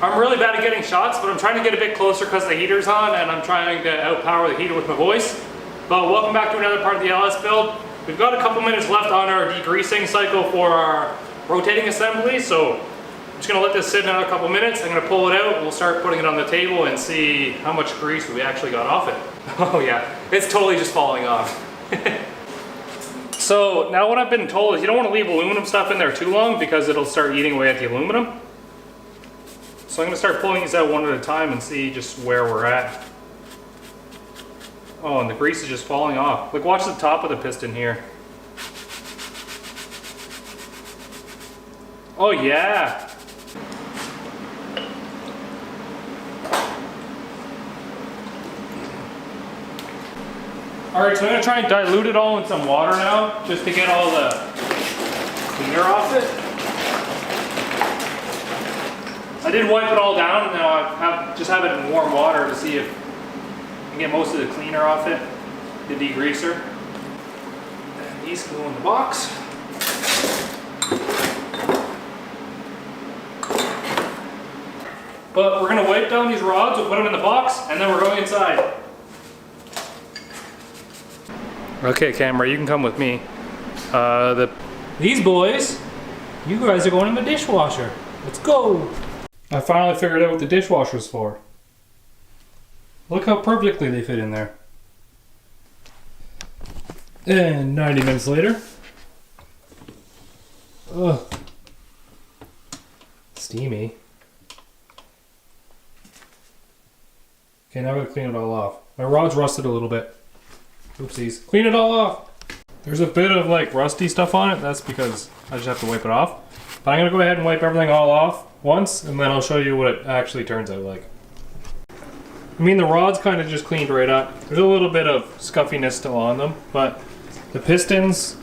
I'm really bad at getting shots, but I'm trying to get a bit closer because the heater's on and I'm trying to outpower the heater with my voice. But welcome back to another part of the LS build. We've got a couple minutes left on our degreasing cycle for our rotating assembly, so I'm just gonna let this sit another couple minutes. I'm gonna pull it out, we'll start putting it on the table and see how much grease we actually got off it. Oh yeah, it's totally just falling off. So now what I've been told is you don't want to leave aluminum stuff in there too long because it'll start eating away at the aluminum. So I'm going to start pulling these out one at a time and see just where we're at. Oh, and the grease is just falling off. Like, watch the top of the piston here. Oh yeah! Alright, so I'm going to try and dilute it all in some water now, just to get all the cleaner off it. I did wipe it all down, and now I just have it in warm water to see if I can get most of the cleaner off it, the degreaser. And these go in the box. But we're going to wipe down these rods, we'll put them in the box, and then we're going inside. Okay, camera, you can come with me. These boys, you guys are going in the dishwasher. Let's go! I finally figured out what the dishwasher's for. Look how perfectly they fit in there. And 90 minutes later. Ugh. Steamy. Okay, now I'm gonna clean it all off. My rod's rusted a little bit. Oopsies. Clean it all off! There's a bit of like rusty stuff on it. That's because I just have to wipe it off. But I'm gonna go ahead and wipe everything all off once, and then I'll show you what it actually turns out like. I mean, the rod's kind of just cleaned right up. There's a little bit of scuffiness still on them, but the pistons,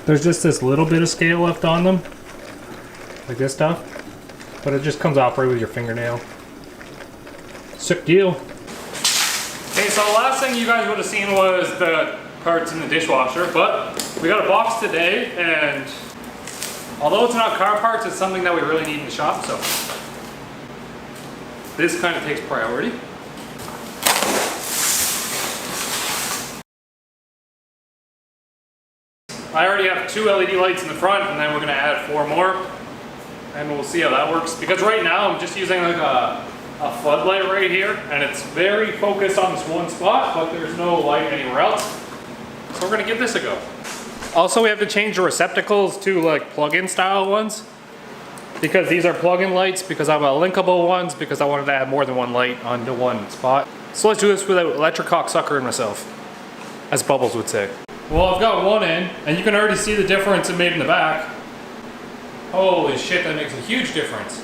there's just this little bit of scale left on them, like this stuff, but it just comes off right with your fingernail. Sick deal. Okay, so the last thing you guys would have seen was the parts in the dishwasher, but we got a box today, and although it's not car parts, it's something that we really need in the shop, so this kind of takes priority. I already have 2 LED lights in the front, and then we're going to add 4 more, and we'll see how that works. Because right now I'm just using like a floodlight right here, and it's very focused on this one spot, but there's no light anywhere else. So we're going to give this a go. Also, we have to change the receptacles to like plug-in style ones, because these are plug-in lights, because I have linkable ones, because I wanted to add more than one light onto one spot. So let's do this without electric cocksucker and myself, as Bubbles would say. Well, I've got one in, and you can already see the difference it made in the back. Holy shit, that makes a huge difference.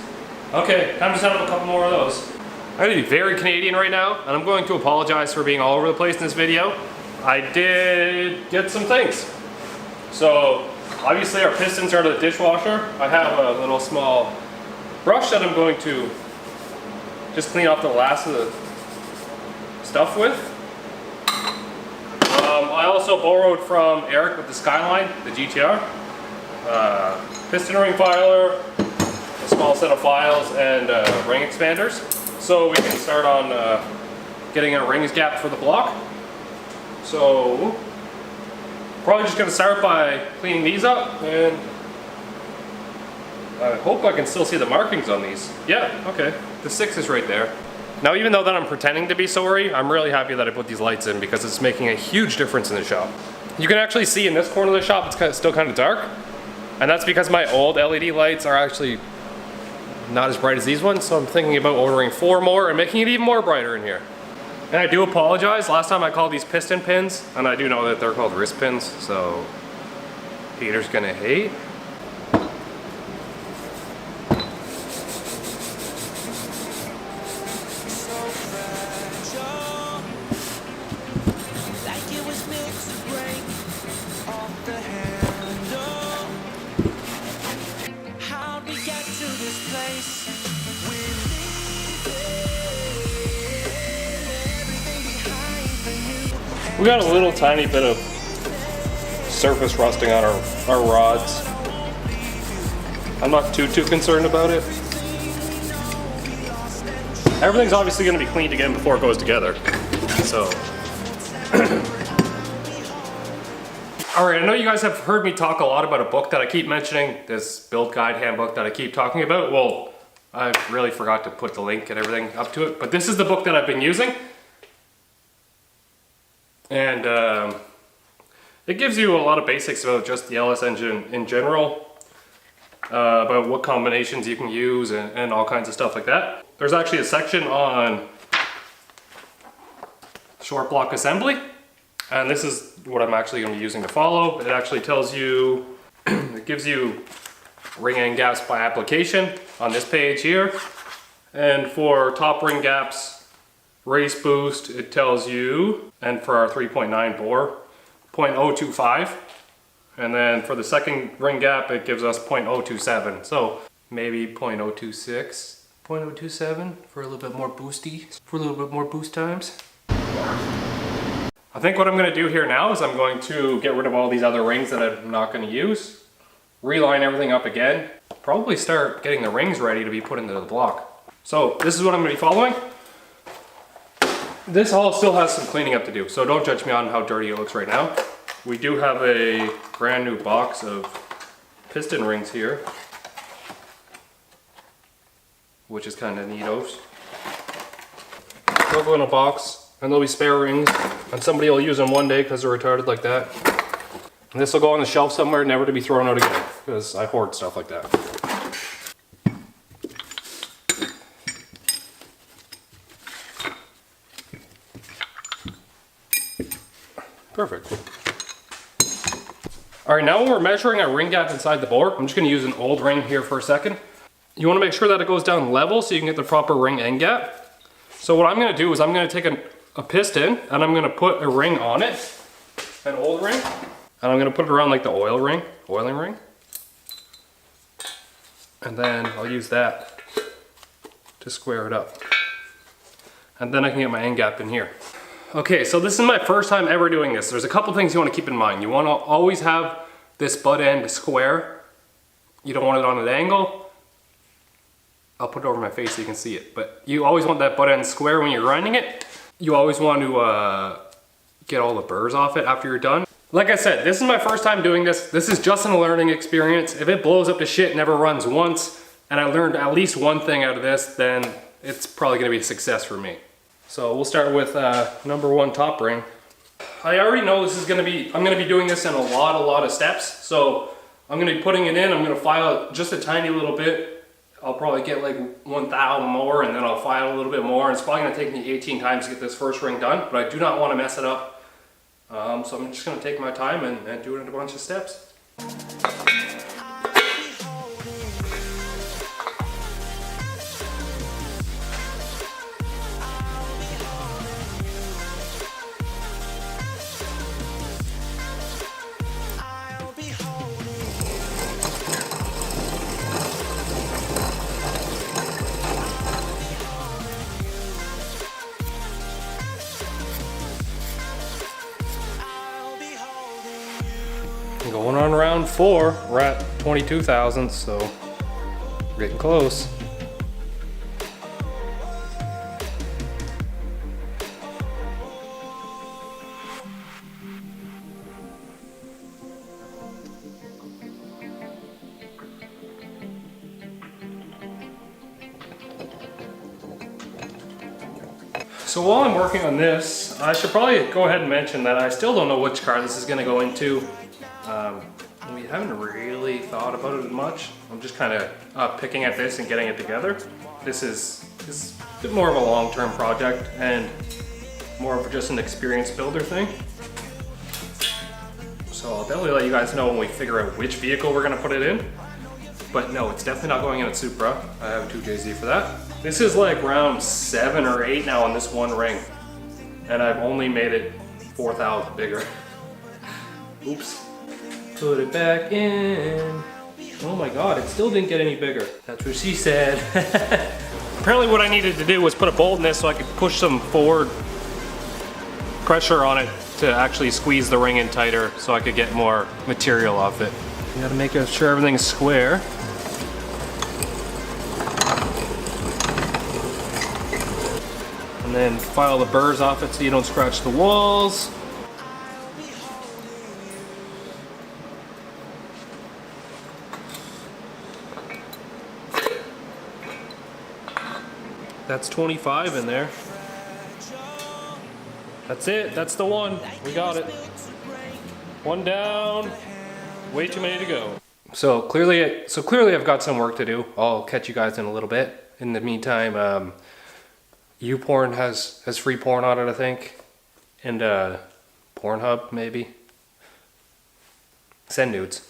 Okay, time to set up a couple more of those. I'm going to be very Canadian right now, and I'm going to apologize for being all over the place in this video. I did get some things. So, obviously our pistons are to the dishwasher. I have a little small brush that I'm going to just clean off the last of the stuff with. I also borrowed from Eric with the Skyline, the GTR, piston ring filer, a small set of files, and ring expanders. So we can start on getting our rings gapped for the block. So, probably just going to start by cleaning these up, and I hope I can still see the markings on these. Yeah, okay. The 6 is right there. Now, even though that I'm pretending to be sorry, I'm really happy that I put these lights in because it's making a huge difference in the shop. You can actually see in this corner of the shop it's still kind of dark, and that's because my old LED lights are actually not as bright as these ones, so I'm thinking about ordering 4 more and making it even more brighter in here. And I do apologize, last time I called these piston pins, and I do know that they're called wrist pins, so Peter's gonna hate. We got a little tiny bit of surface rusting on our rods. I'm not too concerned about it. Everything's obviously going to be cleaned again before it goes together. So. Alright, I know you guys have heard me talk a lot about a book that I keep mentioning, this build guide handbook that I keep talking about. Well, I really forgot to put the link and everything up to it, but this is the book that I've been using. And it gives you a lot of basics about just the LS engine in general, about what combinations you can use and all kinds of stuff like that. There's actually a section on short block assembly, and this is what I'm actually going to be using to follow. It actually tells you, it gives you ring end gaps by application on this page here. And for top ring gaps, race boost, it tells you, and for our 3.9 bore, 0.025. And then for the second ring gap, it gives us 0.027. So maybe 0.026, 0.027 for a little bit more boosty, for a little bit more boost times. I think what I'm going to do here now is I'm going to get rid of all these other rings that I'm not going to use, reline everything up again, probably start getting the rings ready to be put into the block. So this is what I'm going to be following. This all still has some cleaning up to do, so don't judge me on how dirty it looks right now. We do have a brand new box of piston rings here, which is kind of neatos. They'll go in a box. And there'll be spare rings, and somebody will use them one day because they're retarded like that. And this will go on the shelf somewhere, never to be thrown out again, because I hoard stuff like that. Perfect. All right, now when we're measuring our ring gap inside the bore, I'm just going to use an old ring here for a second. You want to make sure that it goes down level so you can get the proper ring end gap. So what I'm going to do is I'm going to take a piston, and I'm going to put a ring on it, an old ring, and I'm going to put it around like the oiling ring, and then I'll use that to square it up, and then I can get my end gap in here. Okay, so this is my first time ever doing this. There's a couple things you want to keep in mind. You want to always have this butt end square. You don't want it on an angle. I'll put it over my face so you can see it, but you always want that butt end square when you're grinding it. You always want to get all the burrs off it after you're done. Like I said, this is my first time doing this. This is just a learning experience. If it blows up to shit, never runs once, and I learned at least one thing out of this, then it's probably gonna be a success for me. So we'll start with number one top ring. I already know this is gonna be, I'm gonna be doing this in a lot of steps. So I'm gonna be putting it in, I'm gonna file just a tiny little bit. I'll probably get like 1,000 more, and then I'll file a little bit more. And it's probably gonna take me 18 times to get this first ring done, but I do not wanna mess it up. So I'm just gonna take my time and do it in a bunch of steps. Going on round 4, we're at 22 thousandths, so we're getting close. So while I'm working on this, I should probably go ahead and mention that I still don't know which car this is going to go into. We haven't really thought about it much. I'm just kind of picking at this and getting it together. This is a bit more of a long-term project and more of just an experience builder thing. So I'll definitely let you guys know when we figure out which vehicle we're going to put it in. But no, it's definitely not going in a Supra. I have a 2JZ for that. This is like round 7 or 8 now on this one ring. And I've only made it 4,000 bigger. Oops. Put it back in. Oh my god, it still didn't get any bigger. That's what she said. Apparently what I needed to do was put a bolt in this so I could push some forward pressure on it to actually squeeze the ring in tighter so I could get more material off it. You gotta make sure everything's square. then file the burrs off it so you don't scratch the walls. That's 25 in there. That's it. That's the one. We got it. One down. Way too many to go. So clearly I've got some work to do. I'll catch you guys in a little bit. In the meantime, YouPorn has free porn on it, I think, and Pornhub maybe. Send nudes.